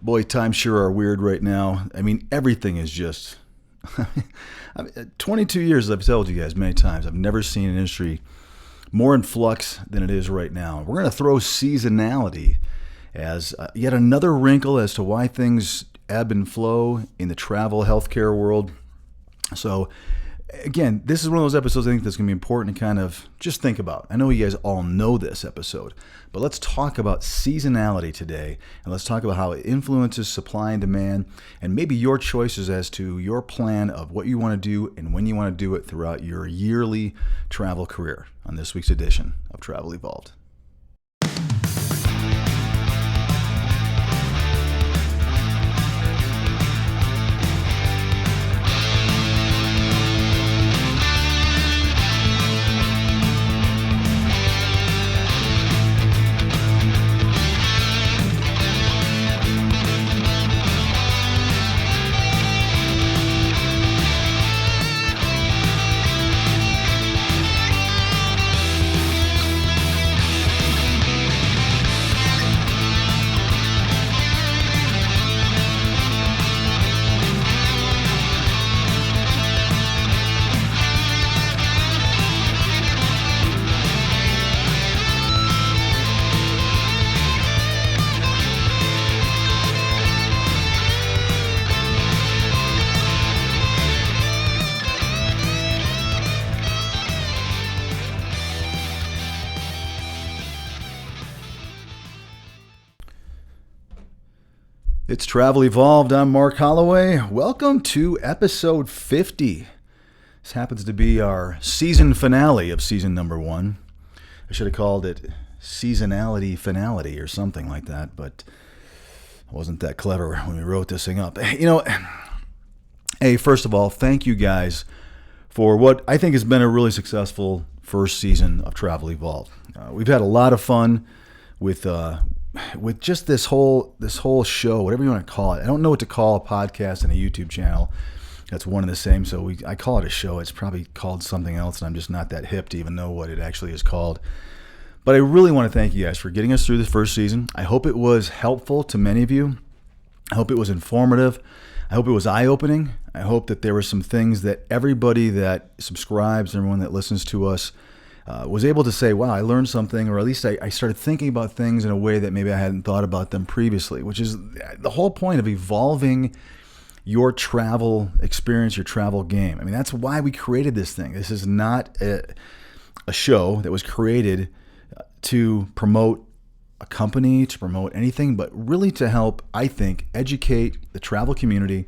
Boy, times sure are weird right now. I mean, everything is just... 22 years, as I've told you guys many times, I've never seen an industry more in flux than it is right now. We're going to throw seasonality as yet another wrinkle as to why things ebb and flow in the travel healthcare world. So, again, this is one of those episodes I think that's going to be important to kind of just think about. I know you guys all know this episode, but let's talk about seasonality today, and let's talk about how it influences supply and demand, and maybe your choices as to your plan of what you want to do and when you want to do it throughout your yearly travel career on this week's edition of Travel Evolved. It's Travel Evolved. I'm Mark Holloway. Welcome to episode 50. This happens to be our season finale of season number 1. I should have called it Seasonality Finality or something like that, but I wasn't that clever when we wrote this thing up. Hey, first of all, thank you guys for what I think has been a really successful first season of Travel Evolved. We've had a lot of fun with just this whole show, whatever you want to call it. I don't know what to call a podcast and a YouTube channel. That's one and the same. So I call it a show. It's probably called something else, and I'm just not that hip to even know what it actually is called. But I really want to thank you guys for getting us through the first season. I hope it was helpful to many of you. I hope it was informative. I hope it was eye-opening. I hope that there were some things that everybody that subscribes, everyone that listens to us, was able to say, wow, I learned something, or at least I started thinking about things in a way that maybe I hadn't thought about them previously, which is the whole point of evolving your travel experience, your travel game. I mean, that's why we created this thing. This is not a show that was created to promote a company, to promote anything, but really to help, I think, educate the travel community,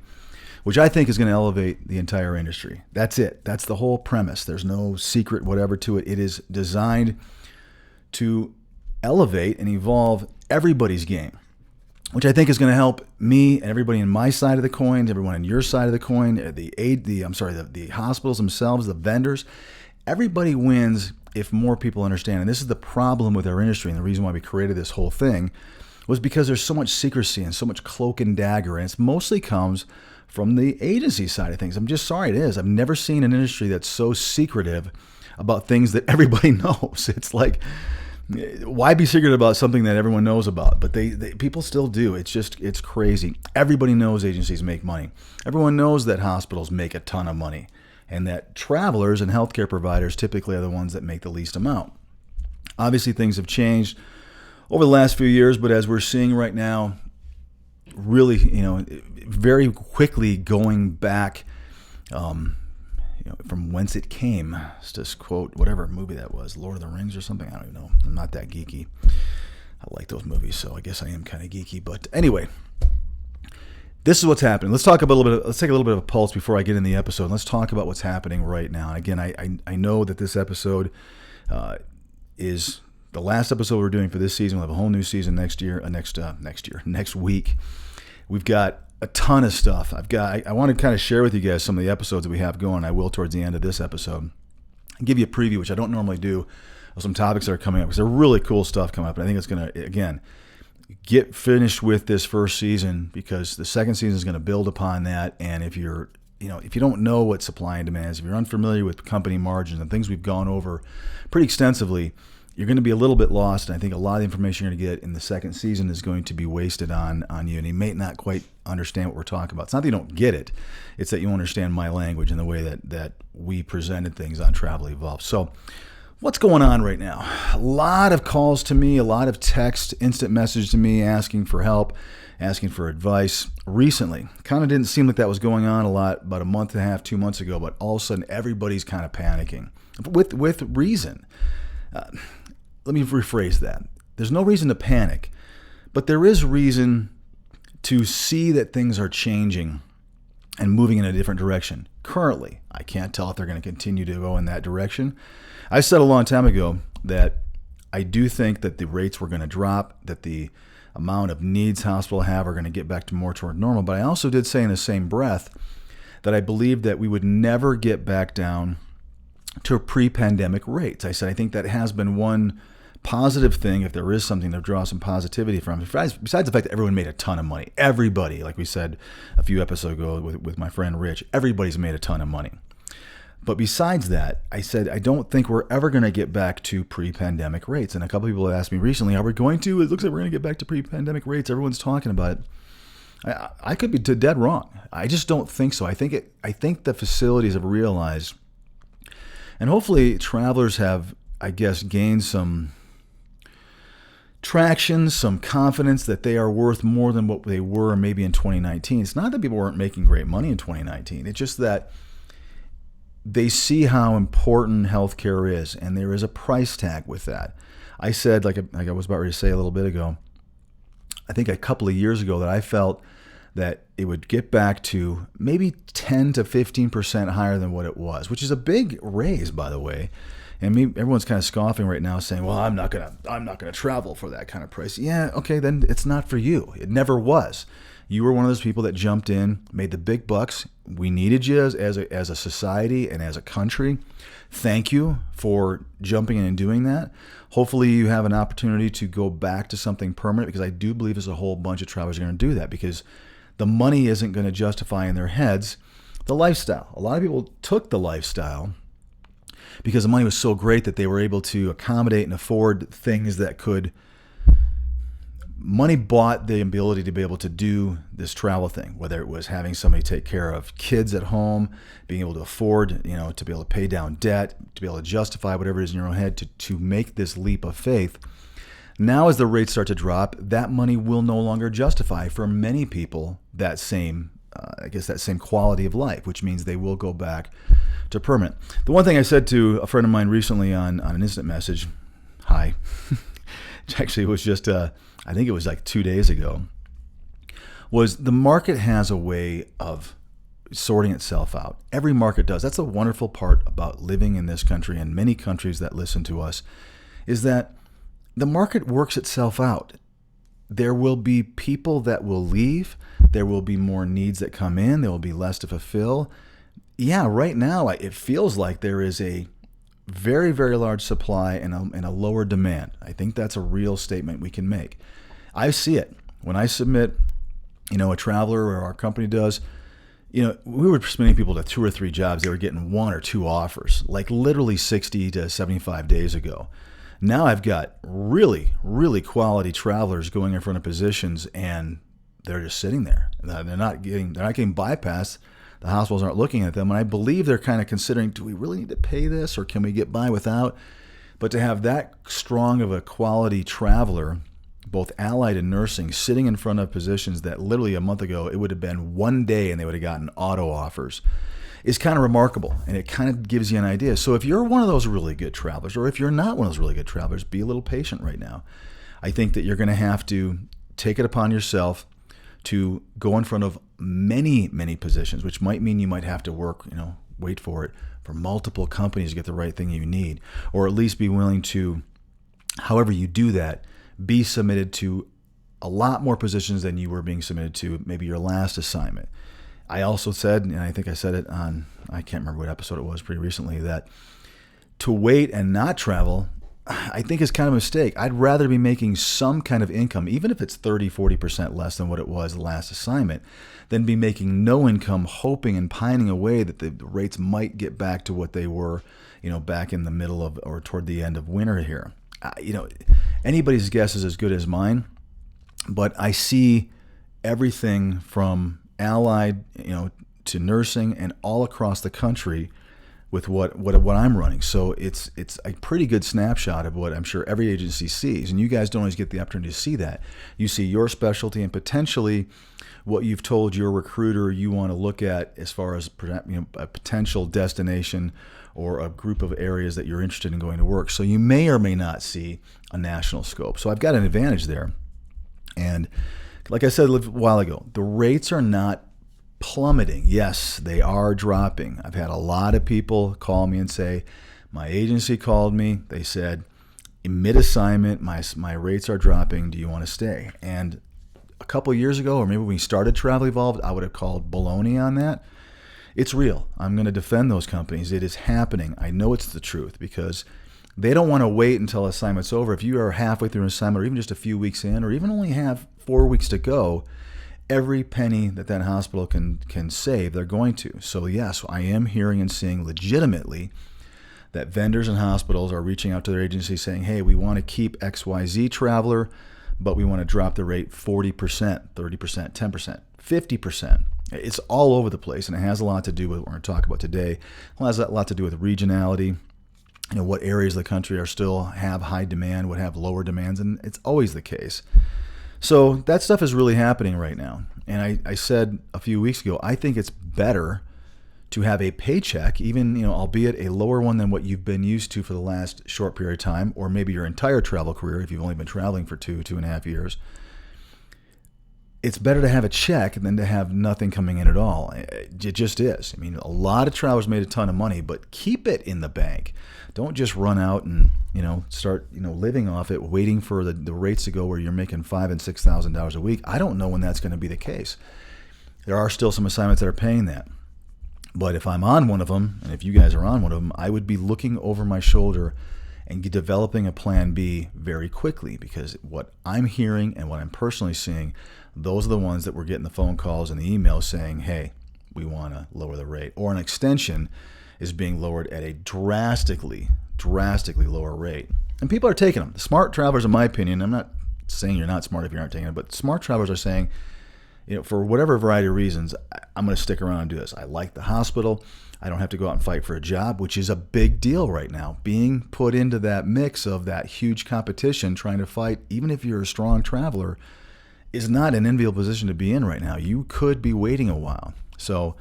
which I think is going to elevate the entire industry. That's it. That's the whole premise. There's no secret whatever to it. It is designed to elevate and evolve everybody's game, which I think is going to help me and everybody in my side of the coin, everyone on your side of the coin, the hospitals themselves, the vendors. Everybody wins if more people understand. And this is the problem with our industry, and the reason why we created this whole thing was because there's so much secrecy and so much cloak and dagger, and it mostly comes from the agency side of things. I'm just sorry it is. I've never seen an industry that's so secretive about things that everybody knows. It's like, why be secret about something that everyone knows about? But people still do. It's crazy. Everybody knows agencies make money. Everyone knows that hospitals make a ton of money, and that travelers and healthcare providers typically are the ones that make the least amount. Obviously, things have changed over the last few years, but as we're seeing right now, really, very quickly going back, from whence it came. Let's just quote whatever movie that was, Lord of the Rings or something. I don't even know. I'm not that geeky. I like those movies, so I guess I am kind of geeky. But anyway, this is what's happening. Let's take a little bit of a pulse before I get in the episode. Let's talk about what's happening right now. Again, I know that this episode is the last episode we're doing for this season. We'll have a whole new season next week. We've got a ton of stuff. I want to kind of share with you guys some of the episodes that we have going. I will towards the end of this episode. I'll give you a preview, which I don't normally do, of some topics that are coming up, because they're really cool stuff coming up. And I think it's going to, again, get finished with this first season, because the second season is going to build upon that. And if you don't know what supply and demand is, if you're unfamiliar with company margins and things we've gone over pretty extensively you're going to be a little bit lost, and I think a lot of the information you're going to get in the second season is going to be wasted on you, and you may not quite understand what we're talking about. It's not that you don't get it, it's that you understand my language and the way that we presented things on Travel Evolved. So what's going on right now? A lot of calls to me, a lot of text, instant message to me asking for help, asking for advice. Recently, kind of didn't seem like that was going on a lot about a month and a half, 2 months ago, but all of a sudden everybody's kind of panicking with reason. Let me rephrase that. There's no reason to panic, but there is reason to see that things are changing and moving in a different direction. Currently, I can't tell if they're going to continue to go in that direction. I said a long time ago that I do think that the rates were going to drop, that the amount of needs hospitals have are going to get back to more toward normal. But I also did say in the same breath that I believed that we would never get back down to pre-pandemic rates. I said I think that has been one positive thing, if there is something to draw some positivity from, besides the fact that everyone made a ton of money. Everybody, like we said a few episodes ago with my friend Rich, everybody's made a ton of money. But besides that, I said, I don't think we're ever going to get back to pre-pandemic rates. And a couple of people have asked me recently, are we going to? It looks like we're going to get back to pre-pandemic rates. Everyone's talking about it. I could be dead wrong. I just don't think so. I think the facilities have realized, and hopefully travelers have, I guess, gained some traction, some confidence that they are worth more than what they were maybe in 2019. It's not that people weren't making great money in 2019. It's just that they see how important healthcare is, and there is a price tag with that. I said, like I was about ready to say a little bit ago, I think a couple of years ago, that I felt that it would get back to maybe 10 to 15% higher than what it was, which is a big raise, by the way. And everyone's kind of scoffing right now, saying, "Well, I'm not gonna travel for that kind of price." Yeah, okay, then it's not for you. It never was. You were one of those people that jumped in, made the big bucks. We needed you as a society and as a country. Thank you for jumping in and doing that. Hopefully you have an opportunity to go back to something permanent, because I do believe there's a whole bunch of travelers are going to do that, because the money isn't going to justify in their heads the lifestyle. A lot of people took the lifestyle because the money was so great that they were able to accommodate and afford things that could. Money bought the ability to be able to do this travel thing, whether it was having somebody take care of kids at home, being able to afford, to be able to pay down debt, to be able to justify whatever it is in your own head, to make this leap of faith. Now, as the rates start to drop, that money will no longer justify for many people that same quality of life, which means they will go back to permanent. The one thing I said to a friend of mine recently on an instant message, hi, actually it was just, I think it was like 2 days ago, was the market has a way of sorting itself out. Every market does. That's a wonderful part about living in this country and many countries that listen to us, is that the market works itself out. There will be people that will leave. There will be more needs that come in. There will be less to fulfill. Yeah, right now it feels like there is a very, very large supply and a lower demand. I think that's a real statement we can make. I see it. When I submit, a traveler, or our company does, we were submitting people to 2 or 3 jobs. They were getting 1 or 2 offers, like literally 60 to 75 days ago. Now I've got really, really quality travelers going in front of positions, and they're just sitting there. They're not getting bypassed. The hospitals aren't looking at them. And I believe they're kind of considering, do we really need to pay this, or can we get by without? But to have that strong of a quality traveler, both allied and nursing, sitting in front of positions that literally a month ago, it would have been 1 day and they would have gotten auto offers, is kind of remarkable. And it kind of gives you an idea. So if you're one of those really good travelers, or if you're not one of those really good travelers, be a little patient right now. I think that you're going to have to take it upon yourself to go in front of many, many positions, which might mean you might have to work, wait for it, for multiple companies to get the right thing you need, or at least be willing to, however you do that, be submitted to a lot more positions than you were being submitted to maybe your last assignment. I also said, and I think I said it on, I can't remember what episode it was pretty recently, that to wait and not travel, I think is kind of a mistake. I'd rather be making some kind of income, even if it's 30, 40% less than what it was the last assignment, than be making no income, hoping and pining away that the rates might get back to what they were, back in the middle of or toward the end of winter here. anybody's guess is as good as mine. But I see everything from allied, to nursing and all across the country with what I'm running. So it's a pretty good snapshot of what I'm sure every agency sees. And you guys don't always get the opportunity to see that. You see your specialty and potentially what you've told your recruiter you want to look at as far as a potential destination or a group of areas that you're interested in going to work. So you may or may not see a national scope. So I've got an advantage there. And like I said a while ago, the rates are not plummeting. Yes, they are dropping. I've had a lot of people call me and say, my agency called me. They said, mid-assignment, my rates are dropping. Do you want to stay? And a couple of years ago, or maybe when we started Travel Evolved, I would have called baloney on that. It's real. I'm going to defend those companies. It is happening. I know it's the truth because they don't want to wait until assignment's over. If you are halfway through an assignment or even just a few weeks in or even only have 4 weeks to go, every penny that hospital can save, they're going to. So yes, I am hearing and seeing legitimately that vendors and hospitals are reaching out to their agencies saying, hey, we want to keep XYZ traveler, but we want to drop the rate 40%, 30%, 10%, 50%. It's all over the place, and it has a lot to do with what we're going to talk about today. It has a lot to do with regionality, what areas of the country are still have high demand, what have lower demands, and it's always the case. So that stuff is really happening right now. And I said a few weeks ago, I think it's better to have a paycheck, even, albeit a lower one than what you've been used to for the last short period of time, or maybe your entire travel career if you've only been traveling for 2.5 years. It's better to have a check than to have nothing coming in at all. It just is. I mean, a lot of travelers made a ton of money, but keep it in the bank. Don't just run out and, start, living off it, waiting for the rates to go where you're making $5,000 and $6,000 a week. I don't know when that's going to be the case. There are still some assignments that are paying that. But if I'm on one of them, and if you guys are on one of them, I would be looking over my shoulder and developing a plan B very quickly, because what I'm hearing and what I'm personally seeing, those are the ones that we're getting the phone calls and the emails saying, hey, we want to lower the rate. Or an extension is being lowered at a drastically lower rate. And people are taking them. The smart travelers, in my opinion, I'm not saying you're not smart if you aren't taking it, but smart travelers are saying, for whatever variety of reasons, I'm going to stick around and do this. I like the hospital. I don't have to go out and fight for a job, which is a big deal right now. Being put into that mix of that huge competition, trying to fight, even if you're a strong traveler, is not an enviable position to be in right now. You could be waiting a while. So,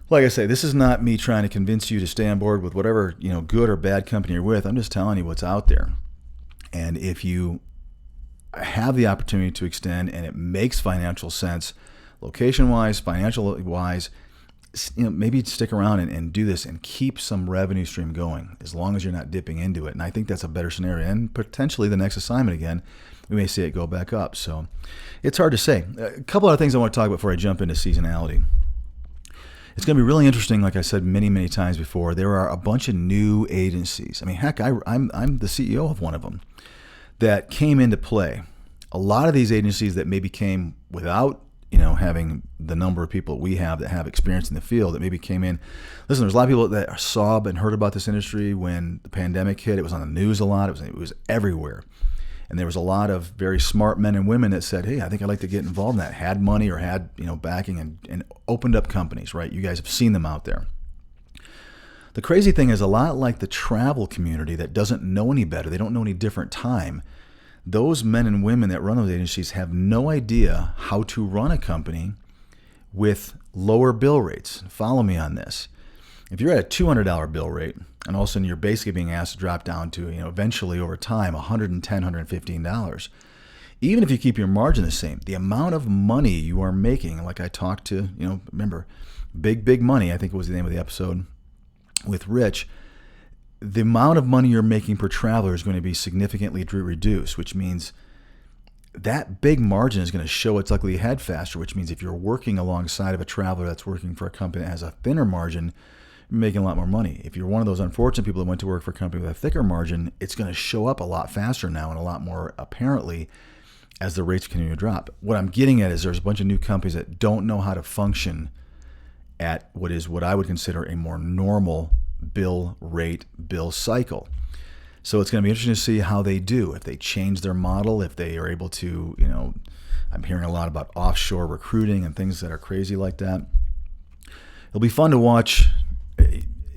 like I say, this is not me trying to convince you to stay on board with whatever, good or bad company you're with. I'm just telling you what's out there. And if you have the opportunity to extend and it makes financial sense, location-wise, financial-wise, maybe stick around and do this and keep some revenue stream going as long as you're not dipping into it. And I think that's a better scenario. And potentially the next assignment again, we may see it go back up. So it's hard to say. A couple other things I want to talk about before I jump into seasonality. It's going to be really interesting. Like I said many times before, there are a bunch of new agencies. I mean, heck, I'm the CEO of one of them that came into play. A lot of these agencies that maybe came without, having the number of people we have that have experience in the field, that maybe came in. Listen, there's a lot of people that saw and heard about this industry when the pandemic hit. It was on the news a lot. It was everywhere. And there was a lot of very smart men and women that said, hey, I think I'd like to get involved in that, had money or had, backing and opened up companies, right? You guys have seen them out there. The crazy thing is, a lot like the travel community that doesn't know any better, they don't know any different time, those men and women that run those agencies have no idea how to run a company with lower bill rates. Follow me on this. If you're at a $200 bill rate and all of a sudden you're basically being asked to drop down to, eventually over time, $110, $115, even if you keep your margin the same, the amount of money you are making, like I talked to, remember, big money, I think it was the name of the episode with Rich, the amount of money you're making per traveler is going to be significantly reduced, which means that big margin is going to show its ugly head faster, which means if you're working alongside of a traveler that's working for a company that has a thinner margin, you're making a lot more money. If you're one of those unfortunate people that went to work for a company with a thicker margin, it's going to show up a lot faster now and a lot more apparently as the rates continue to drop. What I'm getting at is there's a bunch of new companies that don't know how to function at what I would consider a more normal bill cycle. So it's going to be interesting to see how they do, if they change their model, if they are able to, I'm hearing a lot about offshore recruiting and things that are crazy like that. It'll be fun to watch.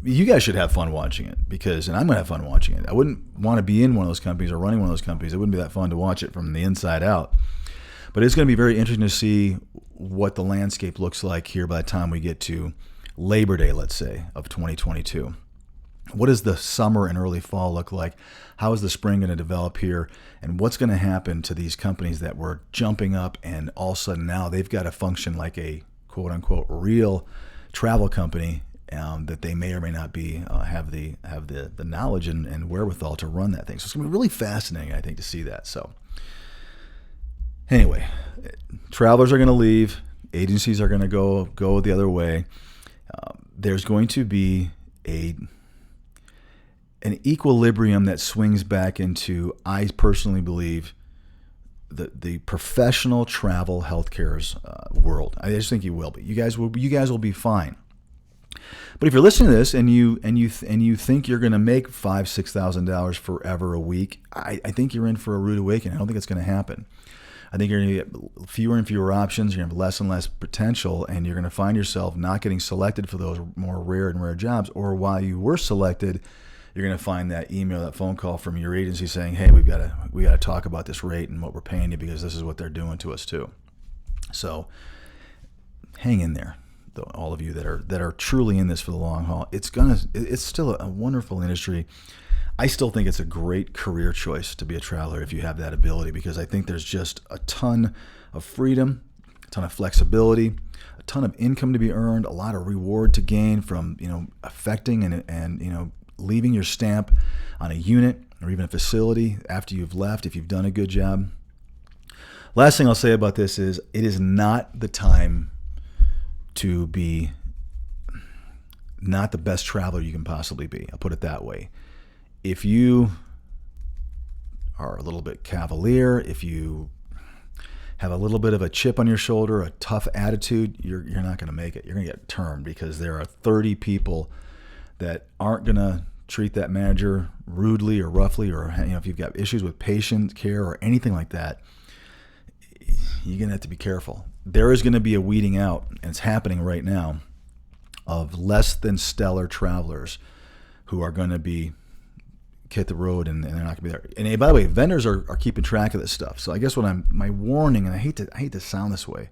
You guys should have fun watching it and I'm going to have fun watching it. I wouldn't want to be in one of those companies or running one of those companies. It wouldn't be that fun to watch it from the inside out. But it's going to be very interesting to see what the landscape looks like here by the time we get to Labor Day, let's say, of 2022. What does the summer and early fall look like? How is the spring going to develop here? And what's going to happen to these companies that were jumping up and all of a sudden now they've got to function like a quote-unquote real travel company that they may or may not be have the knowledge and wherewithal to run that thing. So it's going to be really fascinating, I think, to see that. So anyway, travelers are going to leave. Agencies are going to go the other way. There's going to be an equilibrium that swings back into, I personally believe, the professional travel healthcare's world. I just think you will be. You guys will be fine. But if you're listening to this and you think you're going to make $5,000-$6,000 forever a week, I think you're in for a rude awakening. I don't think it's going to happen. I think you're going to get fewer and fewer options. You're going to have less and less potential, and you're going to find yourself not getting selected for those more rare jobs. Or while you were selected, you're going to find that email, that phone call from your agency saying, "Hey, we got to talk about this rate and what we're paying you because this is what they're doing to us too." So hang in there, all of you that are truly in this for the long haul. It's still a wonderful industry. I still think it's a great career choice to be a traveler if you have that ability, because I think there's just a ton of freedom, a ton of flexibility, a ton of income to be earned, a lot of reward to gain from affecting and leaving your stamp on a unit or even a facility after you've left if you've done a good job. Last thing I'll say about this is it is not the time to be not the best traveler you can possibly be. I'll put it that way. If you are a little bit cavalier, if you have a little bit of a chip on your shoulder, a tough attitude, you're not going to make it. You're going to get termed because there are 30 people that aren't going to treat that manager rudely or roughly, or if you've got issues with patient care or anything like that, you're going to have to be careful. There is going to be a weeding out, and it's happening right now, of less than stellar travelers who are going to be hit the road and they're not going to be there. And by the way, vendors are keeping track of this stuff. So I guess my warning, and I hate to sound this way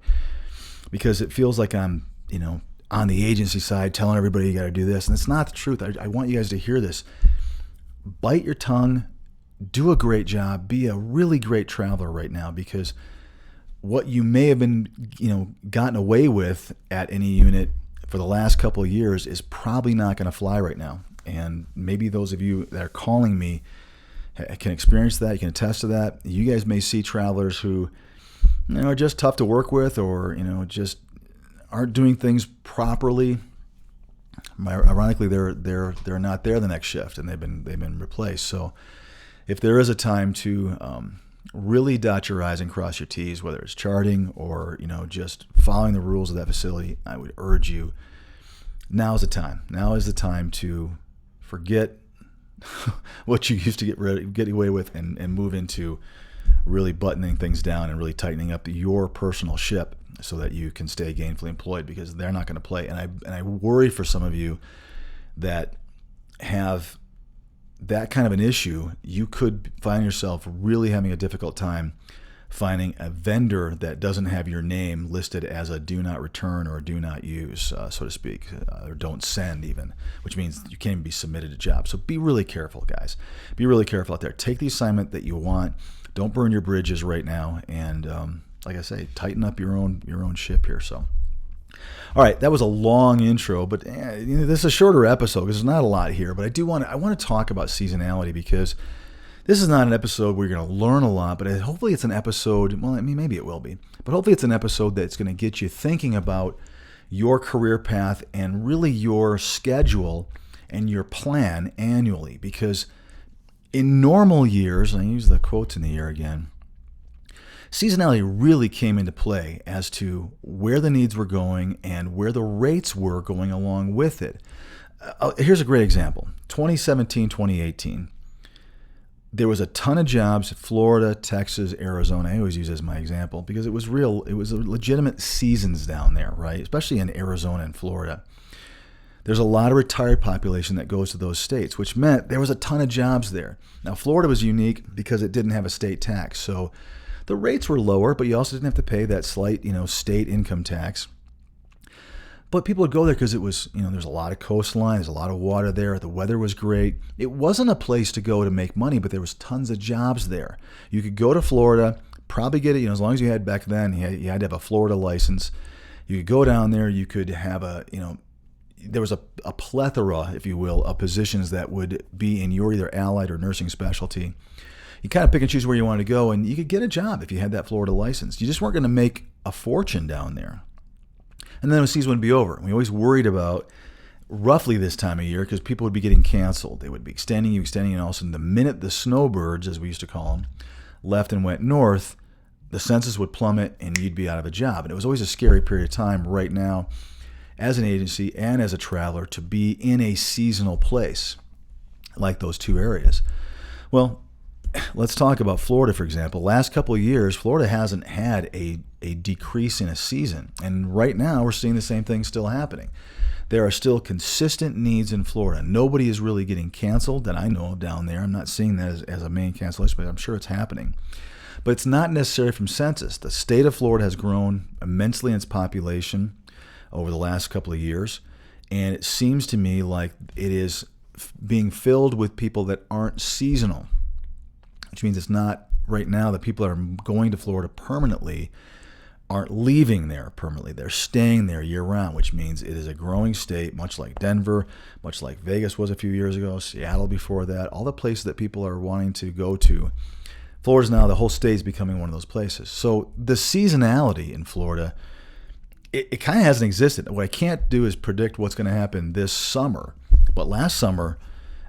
because it feels like I'm on the agency side telling everybody you got to do this, and it's not the truth. I want you guys to hear this. Bite your tongue, do a great job, be a really great traveler right now, because what you may have been gotten away with at any unit for the last couple of years is probably not going to fly right now. And maybe those of you that are calling me can experience that. You can attest to that. You guys may see travelers who are just tough to work with, or just aren't doing things properly. Ironically, they're not there the next shift, and they've been replaced. So if there is a time to really dot your I's and cross your T's, whether it's charting or just following the rules of that facility, I would urge you, now is the time. Now is the time to forget what you used to get away with and move into really buttoning things down and really tightening up your personal ship so that you can stay gainfully employed, because they're not going to play. And I worry for some of you that have that kind of an issue. You could find yourself really having a difficult time finding a vendor that doesn't have your name listed as a do not return or do not use, so to speak, or don't send even, which means you can't even be submitted to jobs. So be really careful, guys. Be really careful out there. Take the assignment that you want. Don't burn your bridges right now. And like I say, tighten up your own ship here. So, all right, that was a long intro, but this is a shorter episode because there's not a lot here. But I want to talk about seasonality, because this is not an episode where you're going to learn a lot, but hopefully it's an episode, well, I mean, maybe it will be, but hopefully it's an episode that's going to get you thinking about your career path and really your schedule and your plan annually. Because in normal years, and I use the quotes in the air again, seasonality really came into play as to where the needs were going and where the rates were going along with it. Here's a great example. 2017, 2018. there was a ton of jobs, Florida, Texas, Arizona. I always use as my example because it was real. It was legitimate seasons down there, right? Especially in Arizona and Florida. There's a lot of retired population that goes to those states, which meant there was a ton of jobs there. Now, Florida was unique because it didn't have a state tax. So the rates were lower, but you also didn't have to pay that slight, state income tax. But people would go there because it was, there's a lot of coastline, there's a lot of water there, the weather was great. It wasn't a place to go to make money, but there was tons of jobs there. You could go to Florida, probably get it, as long as you had back then, you had to have a Florida license. You could go down there, you could have there was a plethora, if you will, of positions that would be in your either allied or nursing specialty. You kind of pick and choose where you wanted to go, and you could get a job if you had that Florida license. You just weren't going to make a fortune down there. And then the season would be over. We always worried about roughly this time of year because people would be getting canceled. They would be extending, and all of a sudden the minute the snowbirds, as we used to call them, left and went north, the census would plummet and you'd be out of a job. And it was always a scary period of time right now as an agency and as a traveler to be in a seasonal place like those two areas. Well, let's talk about Florida, for example. Last couple of years, Florida hasn't had a decrease in a season. And right now, we're seeing the same thing still happening. There are still consistent needs in Florida. Nobody is really getting canceled that I know of down there. I'm not seeing that as a main cancellation, but I'm sure it's happening. But it's not necessarily from census. The state of Florida has grown immensely in its population over the last couple of years. And it seems to me like it is being filled with people that aren't seasonal, which means it's not right now that people are going to Florida permanently aren't leaving there permanently. They're staying there year-round, which means it is a growing state, much like Denver, much like Vegas was a few years ago, Seattle before that, all the places that people are wanting to go to. Florida's now, the whole state is becoming one of those places. So the seasonality in Florida, it kind of hasn't existed. What I can't do is predict what's going to happen this summer. But last summer,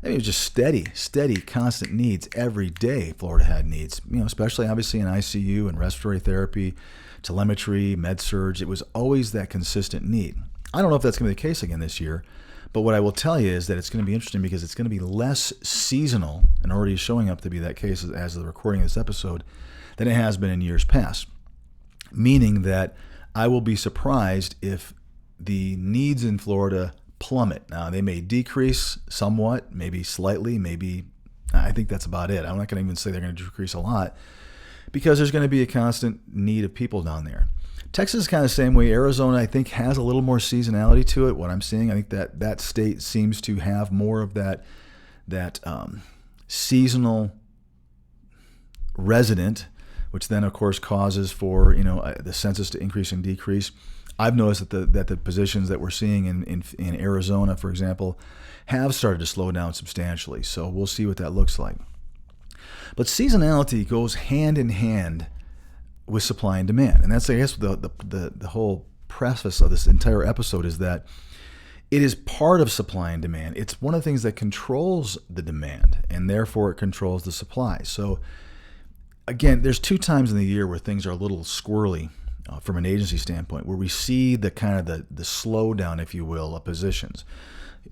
it was just steady, constant needs every day. Florida had needs, especially obviously in ICU and respiratory therapy, telemetry, med surge. It was always that consistent need. I don't know if that's going to be the case again this year, but what I will tell you is that it's going to be interesting because it's going to be less seasonal and already showing up to be that case as of the recording of this episode than it has been in years past. Meaning that I will be surprised if the needs in Florida plummet. Now, they may decrease somewhat, maybe slightly, maybe, I think that's about it. I'm not going to even say they're going to decrease a lot because there's going to be a constant need of people down there. Texas is kind of the same way. Arizona, I think, has a little more seasonality to it. What I'm seeing, I think that state seems to have more of that seasonal resident, which then, of course, causes for the census to increase and decrease. I've noticed that the positions that we're seeing in Arizona, for example, have started to slow down substantially. So we'll see what that looks like. But seasonality goes hand in hand with supply and demand. And that's, I guess, the whole preface of this entire episode is that it is part of supply and demand. It's one of the things that controls the demand, and therefore it controls the supply. So again, there's two times in the year where things are a little squirrely from an agency standpoint, where we see the kind of the slowdown, if you will, of positions.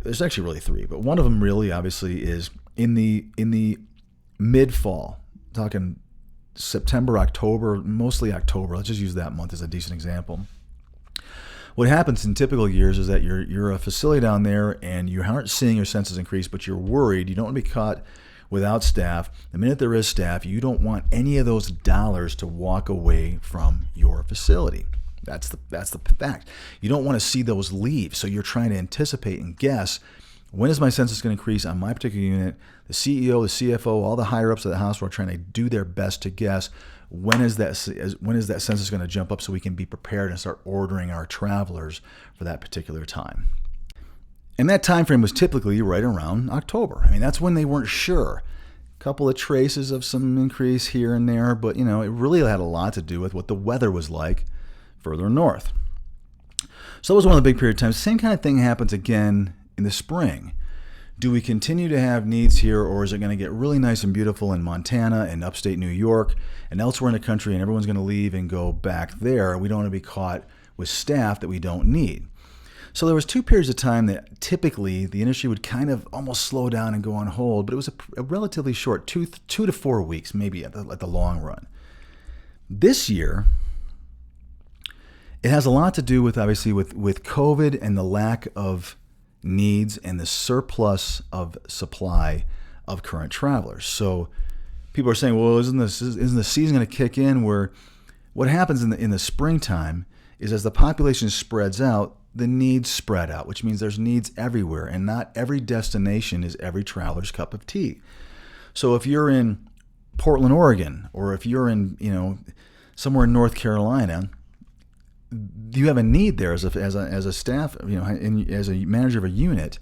There's actually really three, but one of them really obviously is in the mid-fall, talking September, October, mostly October. Let's just use that month as a decent example. What happens in typical years is that you're a facility down there and you aren't seeing your census increase, but you're worried. You don't want to be caught without staff. The minute there is staff, you don't want any of those dollars to walk away from your facility. That's the fact. You don't want to see those leave, so you're trying to anticipate and guess, when is my census going to increase on my particular unit? The CEO, the CFO, all the higher-ups at the hospital are trying to do their best to guess when is that census going to jump up so we can be prepared and start ordering our travelers for that particular time. And that time frame was typically right around October. I mean, that's when they weren't sure. A couple of traces of some increase here and there, but it really had a lot to do with what the weather was like further north. So it was one of the big period of times. Same kind of thing happens again in the spring. Do we continue to have needs here, or is it going to get really nice and beautiful in Montana and upstate New York and elsewhere in the country, and everyone's going to leave and go back there? We don't want to be caught with staff that we don't need. So there was 2 periods of time that typically the industry would kind of almost slow down and go on hold, but it was a relatively short 2 to 4 weeks, maybe at the long run. This year, it has a lot to do with, obviously, with COVID and the lack of needs and the surplus of supply of current travelers. So people are saying, well, isn't the season going to kick in? Where what happens in the springtime is, as the population spreads out, the needs spread out, which means there's needs everywhere, and not every destination is every traveler's cup of tea. So if you're in Portland, Oregon, or if you're in somewhere in North Carolina, you have a need there as a staff, as a manager of a unit.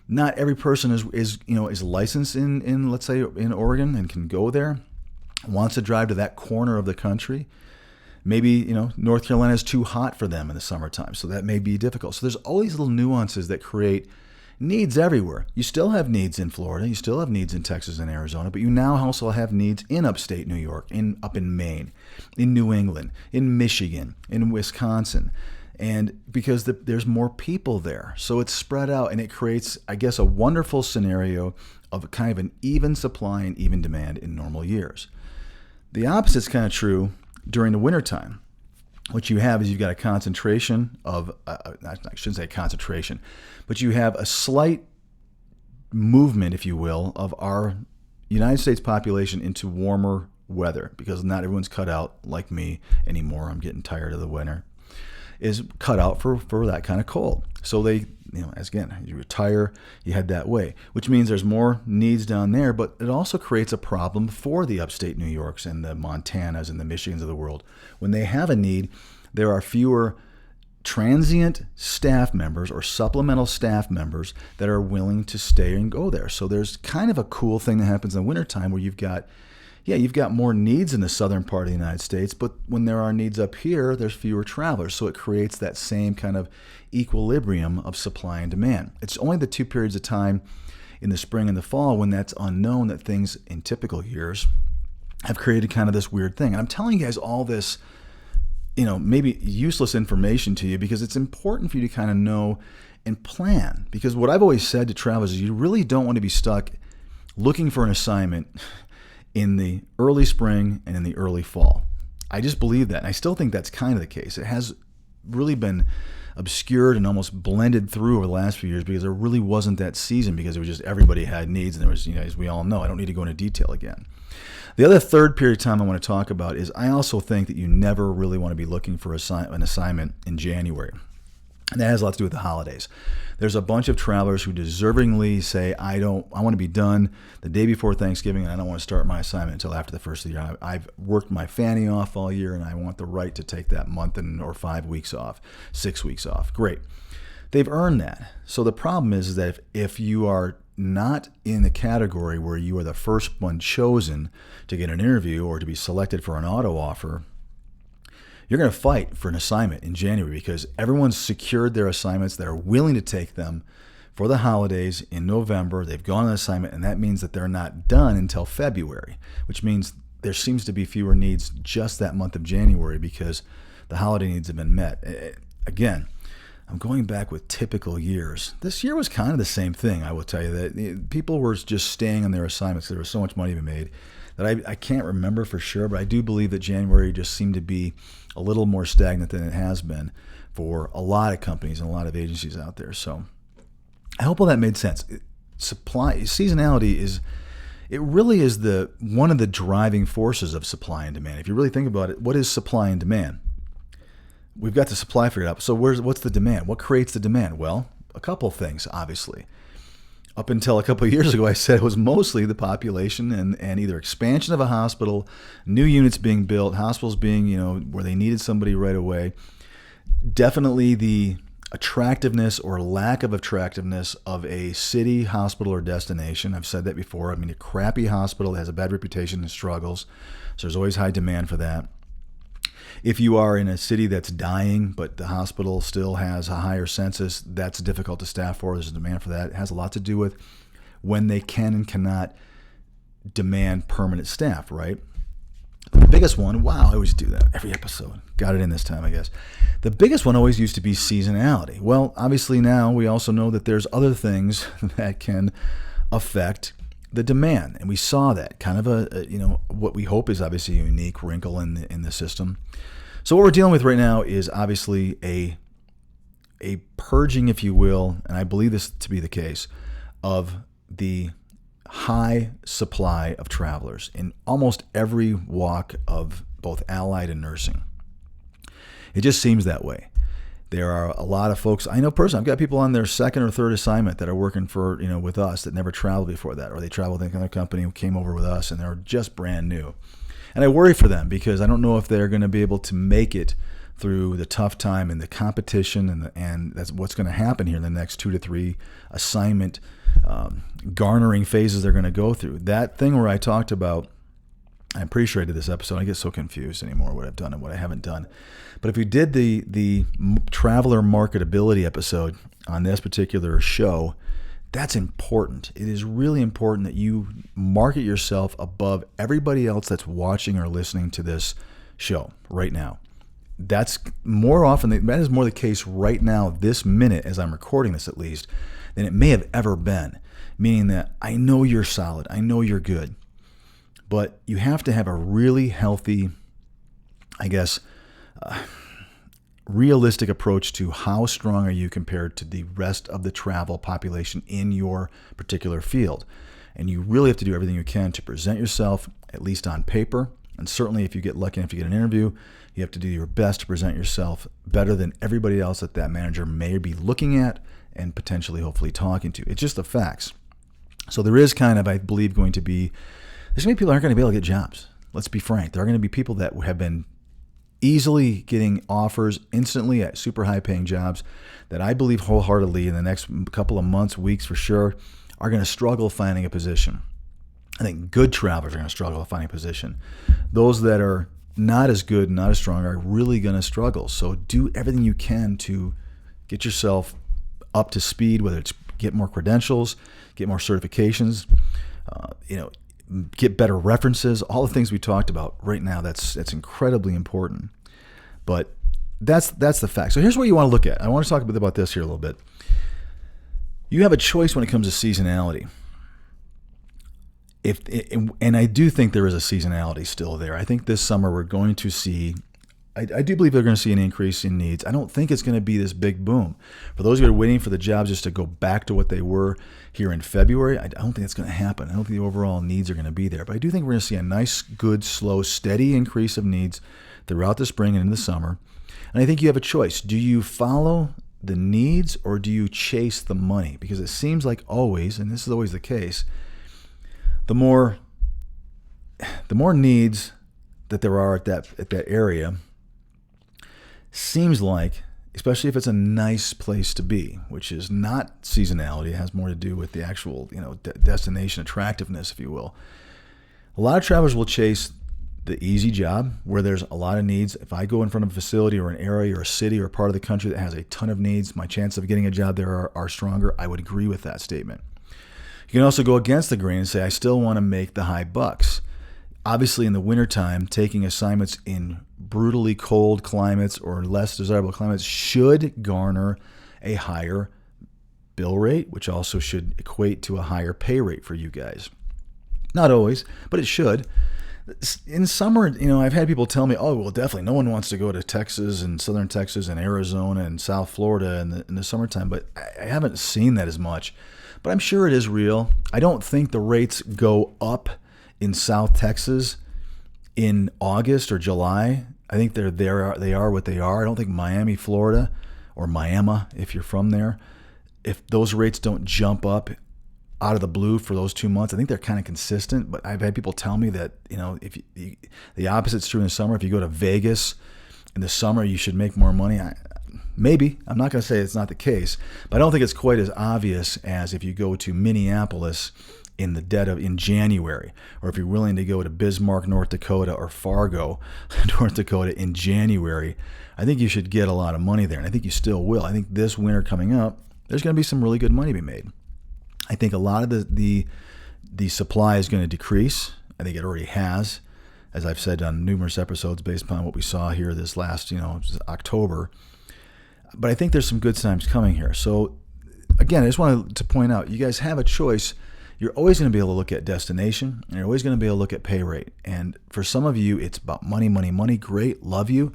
Not every person is licensed in let's say in Oregon and can go there, wants to drive to that corner of the country. Maybe North Carolina is too hot for them in the summertime, so that may be difficult. So there's all these little nuances that create needs everywhere. You still have needs in Florida, you still have needs in Texas and Arizona, but you now also have needs in upstate New York, up in Maine, in New England, in Michigan, in Wisconsin. And because there's more people there. So it's spread out, and it creates, I guess, a wonderful scenario of kind of an even supply and even demand in normal years. The opposite is kind of true during the wintertime. What you have is you've got a concentration of, I shouldn't say concentration, but you have a slight movement, if you will, of our United States population into warmer weather, because not everyone's cut out like me anymore. I'm getting tired of the winter. Is cut out for that kind of cold. So they, again, you retire, you head that way, which means there's more needs down there, but it also creates a problem for the upstate New Yorks and the Montanas and the Michigans of the world. When they have a need, there are fewer transient staff members or supplemental staff members that are willing to stay and go there. So there's kind of a cool thing that happens in the wintertime where you've got more needs in the southern part of the United States, but when there are needs up here, there's fewer travelers. So it creates that same kind of equilibrium of supply and demand. It's only the 2 periods of time in the spring and the fall when that's unknown that things in typical years have created kind of this weird thing. And I'm telling you guys all this, maybe useless information to you because it's important for you to kind of know and plan. Because what I've always said to travelers is you really don't want to be stuck looking for an assignment in the early spring and in the early fall. I just believe that. And I still think that's kind of the case. It has really been obscured and almost blended through over the last few years because there really wasn't that season, because it was just everybody had needs, and there was, as we all know, I don't need to go into detail again. The other third period of time I want to talk about is I also think that you never really want to be looking for an assignment in January. And that has a lot to do with the holidays. There's a bunch of travelers who deservingly say, I want to be done the day before Thanksgiving, and I don't want to start my assignment until after the first of the year. I've worked my fanny off all year, and I want the right to take that month or 5 weeks off, 6 weeks off. Great. They've earned that. So the problem is that if you are not in the category where you are the first one chosen to get an interview or to be selected for an auto offer, you're going to fight for an assignment in January because everyone's secured their assignments. They're willing to take them for the holidays in November. They've gone on assignment, and that means that they're not done until February, which means there seems to be fewer needs just that month of January because the holiday needs have been met. Again, I'm going back with typical years. This year was kind of the same thing. I will tell you that people were just staying on their assignments. There was so much money to be made that I can't remember for sure, but I do believe that January just seemed to be a little more stagnant than it has been for a lot of companies and a lot of agencies out there. So I hope all that made sense. Seasonality really is one of the driving forces of supply and demand. If you really think about it, what is supply and demand? We've got the supply figured out. So what's the demand? What creates the demand? Well, a couple things, obviously. Up until a couple of years ago, I said it was mostly the population and either expansion of a hospital, new units being built, hospitals being, where they needed somebody right away. Definitely the attractiveness or lack of attractiveness of a city, hospital, or destination. I've said that before. I mean, a crappy hospital has a bad reputation and struggles, so there's always high demand for that. If you are in a city that's dying, but the hospital still has a higher census, that's difficult to staff for. There's a demand for that. It has a lot to do with when they can and cannot demand permanent staff, right? The biggest one, wow, I always do that every episode. Got it in this time, I guess. The biggest one always used to be seasonality. Well, obviously now we also know that there's other things that can affect the demand, and we saw that kind of what we hope is obviously a unique wrinkle in the system. So what we're dealing with right now is obviously a purging, if you will, and I believe this to be the case, of the high supply of travelers in almost every walk of both allied and nursing. It just seems that way. There are a lot of folks, I know personally, I've got people on their second or third assignment that are working for, with us that never traveled before that, or they traveled with another company who came over with us and they're just brand new. And I worry for them because I don't know if they're going to be able to make it through the tough time and the competition, and that's what's going to happen here in the next 2 to 3 assignment garnering phases they're going to go through. That thing where I talked about, I'm pretty sure I did this episode. I get so confused anymore what I've done and what I haven't done. But if you did the traveler marketability episode on this particular show, that's important. It is really important that you market yourself above everybody else that's watching or listening to this show right now. That's more often, that is more the case right now, this minute, as I'm recording this at least, than it may have ever been. Meaning that I know you're solid, I know you're good, but you have to have a really healthy, realistic approach to how strong are you compared to the rest of the travel population in your particular field. And you really have to do everything you can to present yourself, at least on paper. And certainly if you get lucky enough to get an interview, you have to do your best to present yourself better than everybody else that manager may be looking at and potentially hopefully talking to. It's just the facts. So there is kind of, I believe, there's going to be people who aren't going to be able to get jobs. Let's be frank. There are going to be people that have been easily getting offers instantly at super high paying jobs that I believe wholeheartedly in the next couple of months, weeks for sure, are going to struggle finding a position. I think good travelers are going to struggle finding a position. Those that are not as good, not as strong, are really going to struggle. So do everything you can to get yourself up to speed, whether it's get more credentials, get more certifications, get better references, all the things we talked about right now. That's incredibly important. But that's the fact. So here's what you want to look at. I want to talk a bit about this here a little bit. You have a choice when it comes to seasonality. And I do think there is a seasonality still there. I think this summer we're going to see, I do believe they're going to see an increase in needs. I don't think it's going to be this big boom. For those who are waiting for the jobs just to go back to what they were here in February, I don't think it's going to happen. I don't think the overall needs are going to be there. But I do think we're going to see a nice, good, slow, steady increase of needs throughout the spring and into the summer. And I think you have a choice. Do you follow the needs or do you chase the money? Because it seems like always, and this is always the case, the more needs that there are at that area, seems like, especially if it's a nice place to be, which is not seasonality, it has more to do with the actual destination attractiveness, if you will. A lot of travelers will chase the easy job where there's a lot of needs. If I go in front of a facility or an area or a city or a part of the country that has a ton of needs, my chance of getting a job there are stronger. I would agree with that statement. You can also go against the grain and say, I still want to make the high bucks. Obviously, in the wintertime, taking assignments in brutally cold climates or less desirable climates should garner a higher bill rate, which also should equate to a higher pay rate for you guys. Not always, but it should. In summer, I've had people tell me, oh, well, definitely no one wants to go to Texas and southern Texas and Arizona and South Florida in the summertime, but I haven't seen that as much. But I'm sure it is real. I don't think the rates go up in South Texas in August or July. I think they are what they are. I don't think Miami, Florida, or Miami, if you're from there, if those rates don't jump up out of the blue for those 2 months, I think they're kind of consistent. But I've had people tell me that if the opposite's true in the summer. If you go to Vegas in the summer, you should make more money. Maybe. I'm not going to say it's not the case, but I don't think it's quite as obvious as if you go to Minneapolis in January, or if you're willing to go to Bismarck, North Dakota, or Fargo, North Dakota in January. I think you should get a lot of money there, and I think you still will. I think this winter coming up, there's going to be some really good money to be made. I think a lot of the supply is going to decrease. I think it already has. as I've said on numerous episodes based upon what we saw here this last, October. But I think there's some good times coming here. So again, I just wanted to point out, you guys have a choice. You're always going to be able to look at destination, and you're always going to be able to look at pay rate. And for some of you, it's about money, money, money. Great, love you.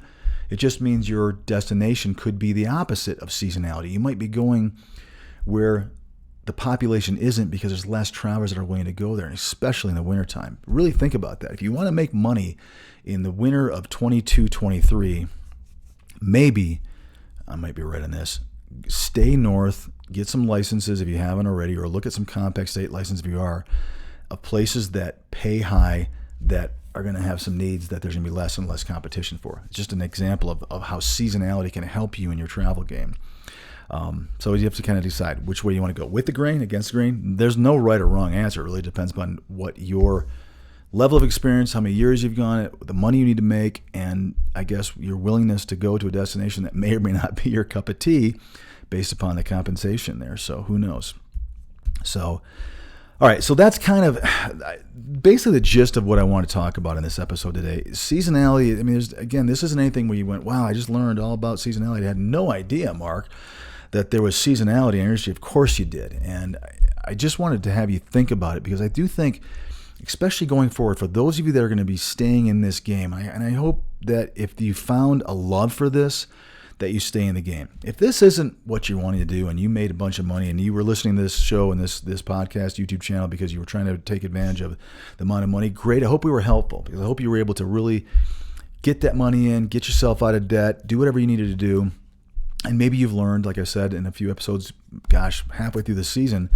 It just means your destination could be the opposite of seasonality. You might be going where the population isn't because there's less travelers that are willing to go there, and especially in the wintertime. Really think about that. If you want to make money in the winter of 22-23, maybe, I might be right on this, stay north, get some licenses if you haven't already, or look at some compact state license if you are, of places that pay high, that are going to have some needs that there's going to be less and less competition for. It's just an example of how seasonality can help you in your travel game. So you have to kind of decide which way you want to go. With the grain, against the grain, there's no right or wrong answer. It really depends upon what your level of experience, how many years you've gone, the money you need to make, and I guess your willingness to go to a destination that may or may not be your cup of tea based upon the compensation there. So who knows? So, all right. So that's kind of basically the gist of what I want to talk about in this episode today. Seasonality. I mean, this isn't anything where you went, wow, I just learned all about seasonality. I had no idea, Mark, that there was seasonality in industry. Of course you did. And I just wanted to have you think about it, because I do think, especially going forward, for those of you that are going to be staying in this game, and I hope that if you found a love for this, that you stay in the game. If this isn't what you're wanting to do, and you made a bunch of money and you were listening to this show and this podcast YouTube channel because you were trying to take advantage of the amount of money, great. I hope we were helpful, because I hope you were able to really get that money in, get yourself out of debt, do whatever you needed to do. And maybe you've learned, like I said in a few episodes, halfway through the season,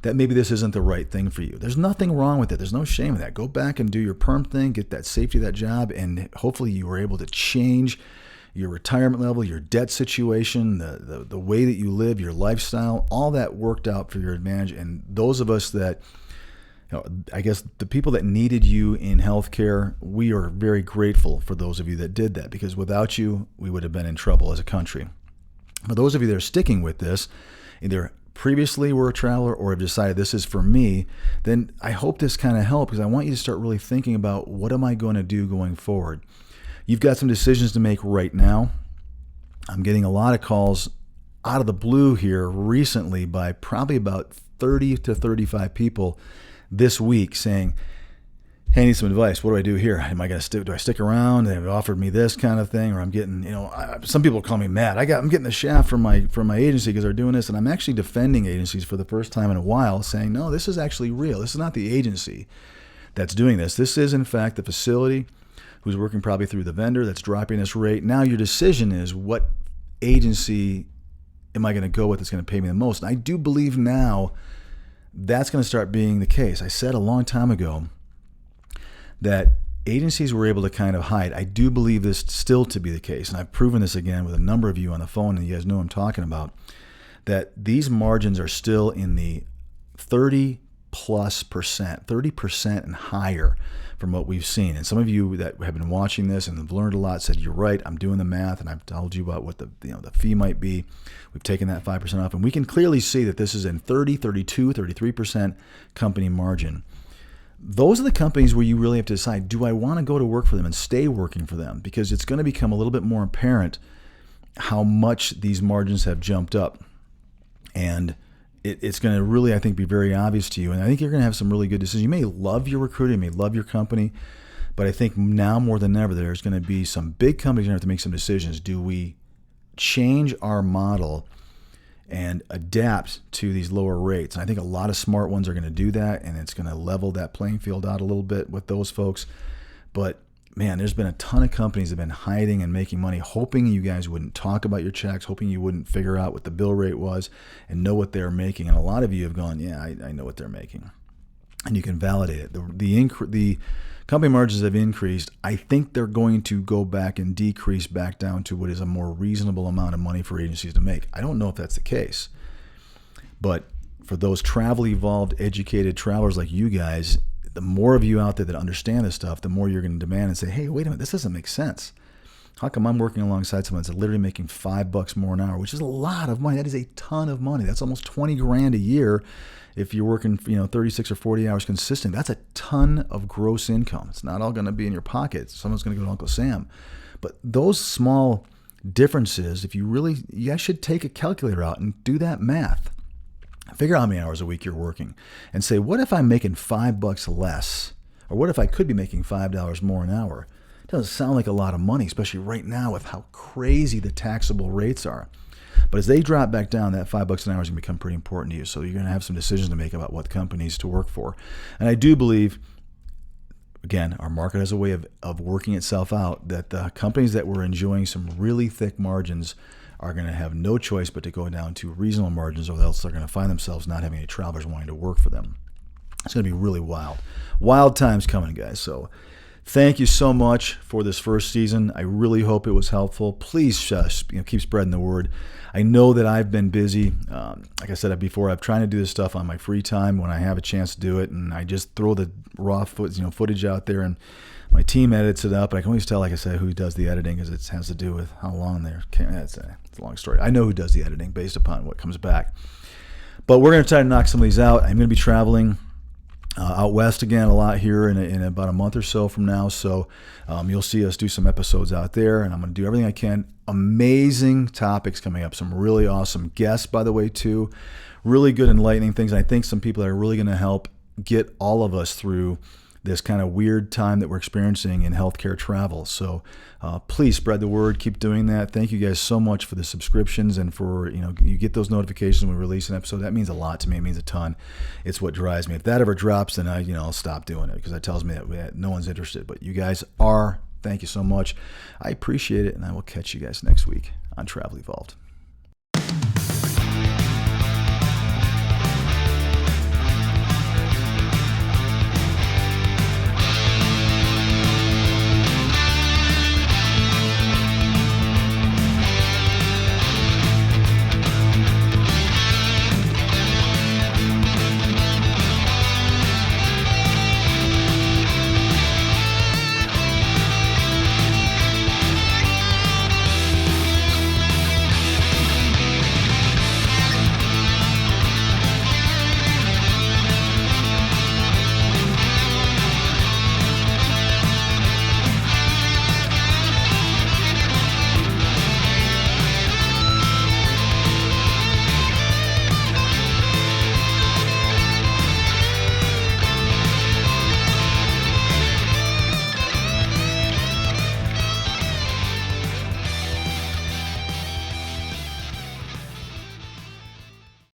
that maybe this isn't the right thing for you. There's nothing wrong with it. There's no shame in that. Go back and do your perm thing, get that safety of that job, and hopefully you were able to change your retirement level, your debt situation, the way that you live, your lifestyle, all that worked out for your advantage. And those of us that, I guess the people that needed you in healthcare, we are very grateful for those of you that did that, because without you, we would have been in trouble as a country. For those of you that are sticking with this, either previously were a traveler or have decided this is for me, then I hope this kind of helps, because I want you to start really thinking about, what am I going to do going forward? You've got some decisions to make right now. I'm getting a lot of calls out of the blue here recently by probably about 30 to 35 people this week saying, hey, I need some advice. What do I do here? Am I going to stick? Do I stick around? They've offered me this kind of thing, or I'm getting, some people call me mad. I'm getting the shaft from my agency because they're doing this, and I'm actually defending agencies for the first time in a while, saying, no, this is actually real. This is not the agency that's doing this. This is, in fact, the facility who's working probably through the vendor that's dropping this rate. Now your decision is, what agency am I going to go with that's going to pay me the most? And I do believe now that's going to start being the case. I said a long time ago that agencies were able to kind of hide. I do believe this still to be the case, and I've proven this again with a number of you on the phone, and you guys know what I'm talking about, that these margins are still in the 30+%, 30% and higher from what we've seen. And some of you that have been watching this and have learned a lot said, you're right, I'm doing the math, and I've told you about what the fee might be. We've taken that 5% off, and we can clearly see that this is in 30, 32, 33% company margin. Those are the companies where you really have to decide, do I want to go to work for them and stay working for them? Because it's going to become a little bit more apparent how much these margins have jumped up. And it's going to really, I think, be very obvious to you. And I think you're going to have some really good decisions. You may love your recruiter, you may love your company, but I think now more than ever, there's going to be some big companies going to have to make some decisions. Do we change our model and adapt to these lower rates? And I think a lot of smart ones are going to do that, and it's going to level that playing field out a little bit with those folks. But man, there's been a ton of companies that have been hiding and making money, hoping you guys wouldn't talk about your checks, hoping you wouldn't figure out what the bill rate was and know what they're making. And a lot of you have gone, yeah, I know what they're making. And you can validate it. The company margins have increased. I think they're going to go back and decrease back down to what is a more reasonable amount of money for agencies to make. I don't know if that's the case. But for those travel-evolved, educated travelers like you guys, the more of you out there that understand this stuff, the more you're going to demand and say, hey, wait a minute, this doesn't make sense. How come I'm working alongside someone that's literally making $5 more an hour, which is a lot of money? That is a ton of money. That's almost 20 grand a year. If you're working, 36 or 40 hours consistent, that's a ton of gross income. It's not all going to be in your pocket. Someone's going to go to Uncle Sam. But those small differences, you guys should take a calculator out and do that math. Figure out how many hours a week you're working and say, what if I'm making $5 less? Or what if I could be making $5 more an hour? It doesn't sound like a lot of money, especially right now with how crazy the taxable rates are. But as they drop back down, that $5 an hour is going to become pretty important to you. So you're going to have some decisions to make about what companies to work for. And I do believe, again, our market has a way of working itself out, that the companies that were enjoying some really thick margins are going to have no choice but to go down to reasonable margins, or else they're going to find themselves not having any travelers wanting to work for them. It's going to be really wild. Wild times coming, guys. So thank you so much for this first season. I really hope it was helpful. Please keep spreading the word. I know that I've been busy. Like I said before, I'm trying to do this stuff on my free time when I have a chance to do it, and I just throw the raw footage out there, and my team edits it up. I can always tell, like I said, who does the editing, because it has to do with how long they're. It's a long story. I know who does the editing based upon what comes back. But we're going to try to knock some of these out. I'm going to be traveling out west again a lot here in about a month or so from now. So you'll see us do some episodes out there, and I'm going to do everything I can. Amazing topics coming up. Some really awesome guests, by the way, too. Really good, enlightening things. I think some people that are really going to help get all of us through this kind of weird time that we're experiencing in healthcare travel. So please spread the word. Keep doing that. Thank you guys so much for the subscriptions and for, you get those notifications when we release an episode. That means a lot to me. It means a ton. It's what drives me. If that ever drops, then I'll stop doing it, because that tells me that no one's interested. But you guys are. Thank you so much. I appreciate it, and I will catch you guys next week on Travel Evolved.